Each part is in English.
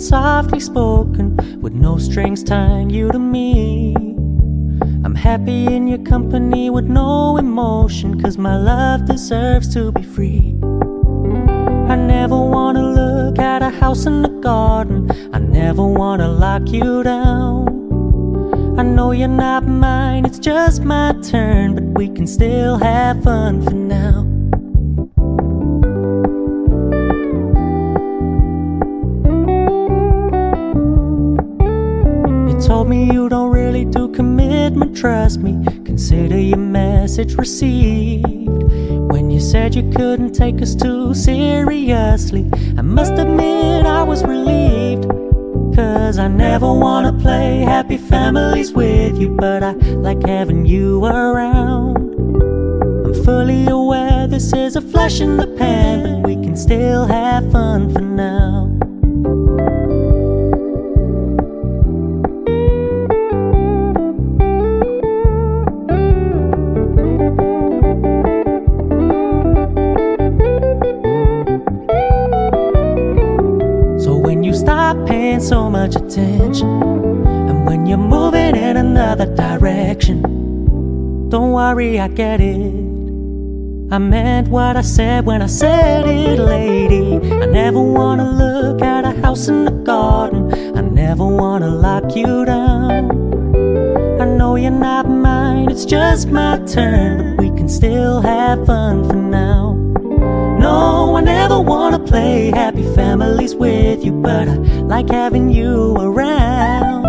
softly spoken, with no strings tying you to me. I'm happy in your company with no emotion, 'cause my love deserves to be free. I never wanna look at a house in the garden, I never wanna lock you down. I know you're not mine, it's just my turn, but we can still have fun for now. You told me you don't really do commitment, trust me, consider your message received. When you said you couldn't take us too seriously, I must admit I was relieved. 'Cause I never wanna play happy families with you, but I like having you around. I'm fully aware this is a flash in the pan, but we can still have fun for now. Stop paying so much attention, and when you're moving in another direction, don't worry, I get it. I meant what I said when I said it, lady. I never wanna look at a house in the garden, I never wanna lock you down. I know you're not mine, it's just my turn, but we can still have fun for now. No, I never wanna play happy families with you, but I like having you around.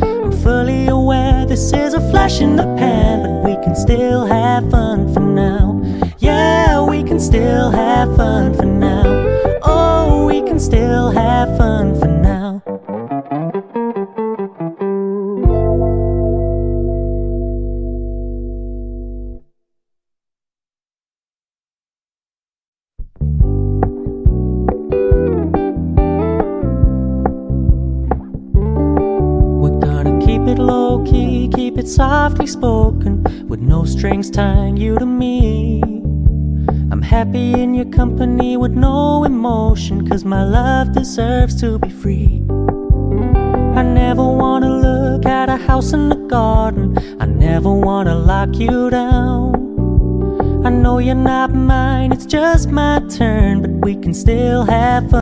I'm fully aware this is a flash in the pan, but we can still have fun for now. Yeah, we can still have fun for now. Oh, we can still have fun for now. Keep it low-key, keep it softly spoken, with no strings tying you to me. I'm happy in your company with no emotion, 'cause my love deserves to be free. I never wanna look at a house in the garden, I never wanna lock you down. I know you're not mine, it's just my turn, but we can still have fun.